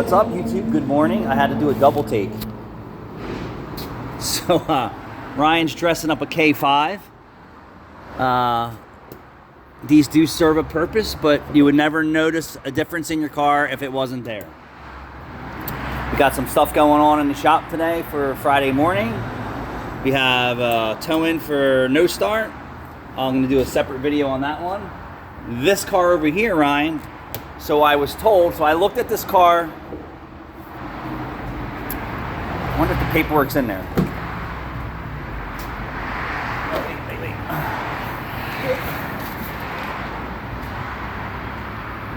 What's up, YouTube? Good morning. I had to do a double take. So, Ryan's dressing up a K5. These do serve a purpose, but you would never notice a difference in your car if it wasn't there. We got some stuff going on in the shop today for Friday morning. We have a tow-in for no start. I'm going to do a separate video on that one. This car over here, Ryan, so I was told, so I looked at this car. I wonder if the paperwork's in there. Oh, wait.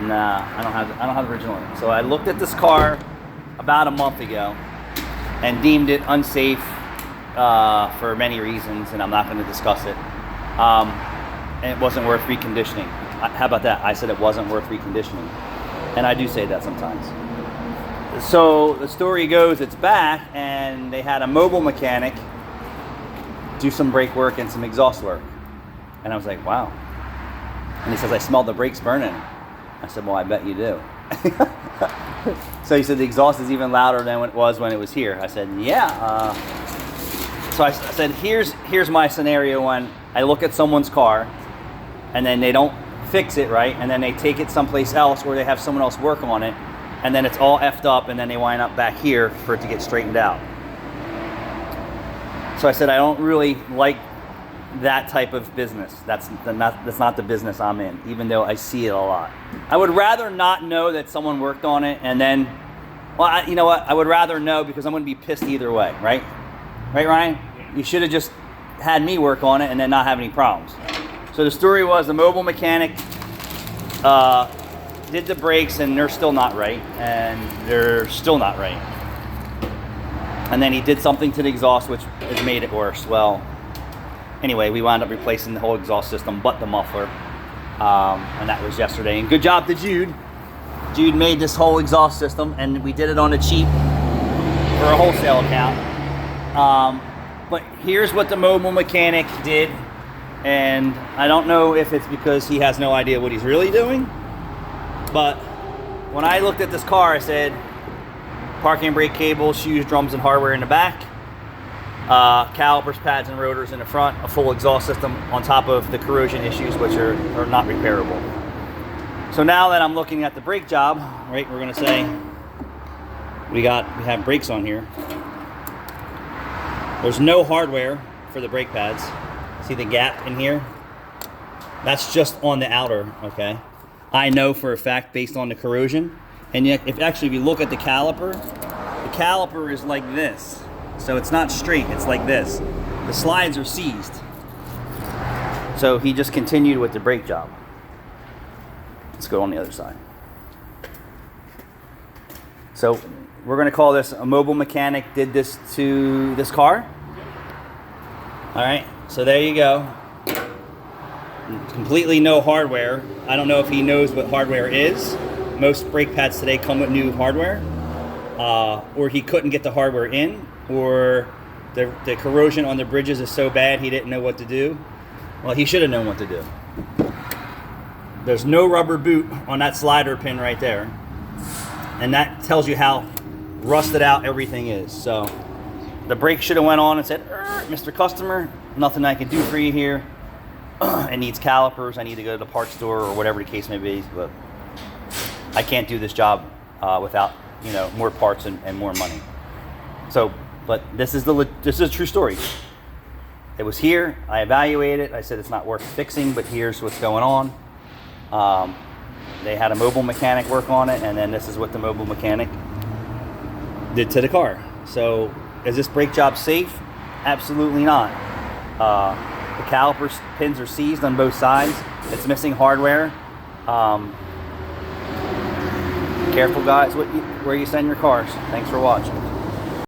Nah, I don't have the original. So I looked at this car about a month ago and deemed it unsafe for many reasons, and I'm not going to discuss it. And it wasn't worth reconditioning. How about that? I said it wasn't worth reconditioning, and I do say that sometimes. So the story goes, it's back, and they had a mobile mechanic do some brake work and some exhaust work, and I was like, wow. And he says, I smelled the brakes burning. I said, well, I bet you do. So he said the exhaust is even louder than it was when it was here. I said, yeah. So I said, here's my scenario when I look at someone's car and then they don't fix it right, and then they take it someplace else or they have someone else work on it, and then it's all effed up, and then they wind up back here for it to get straightened out. So I said, I don't really like that type of business. That's not the business I'm in, even though I see it a lot. I would rather not know that someone worked on it, and then, well, you know what? I would rather know, because I'm going to be pissed either way, right? Right, Ryan? You should have just had me work on it and then not have any problems. So the story was, the mobile mechanic did the brakes, and they're still not right, and they're still not right. And then he did something to the exhaust, which has made it worse. Well, anyway, we wound up replacing the whole exhaust system but the muffler, and that was yesterday. And good job to Jude. Jude made this whole exhaust system, and we did it on the cheap for a wholesale account. But here's what the mobile mechanic did, and I don't know if it's because he has no idea what he's really doing, but when I looked at this car, I said, parking brake cables, shoes, drums, and hardware in the back, calipers, pads, and rotors in the front, a full exhaust system on top of the corrosion issues, which are not repairable. So now that I'm looking at the brake job, right, we're gonna say we have brakes on here. There's no hardware for the brake pads. See the gap in here? That's just on the outer, okay? I know for a fact based on the corrosion. And yet, if you look at the caliper is like this. So it's not straight, it's like this. The slides are seized. So he just continued with the brake job. Let's go on the other side. So we're gonna call this a mobile mechanic did this to this car. All right, so there you go. Completely no hardware. I don't know if he knows what hardware is. Most brake pads today come with new hardware, or he couldn't get the hardware in, or the corrosion on the bridges is so bad he didn't know what to do. Well, he should have known what to do. There's no rubber boot on that slider pin right there, and that tells you how rusted out everything is. So the brake should have went on and said, Mr. Customer, nothing I can do for you here. It needs calipers. I need to go to the parts store or whatever the case may be, but I can't do this job without, more parts and more money. So, but this is a true story. It was here. I evaluated it. I said it's not worth fixing, but here's what's going on. They had a mobile mechanic work on it, and then this is what the mobile mechanic did to the car. So, is this brake job safe? Absolutely not. The caliper pins are seized on both sides. It's missing hardware. Careful, guys, where you send your cars. Thanks for watching.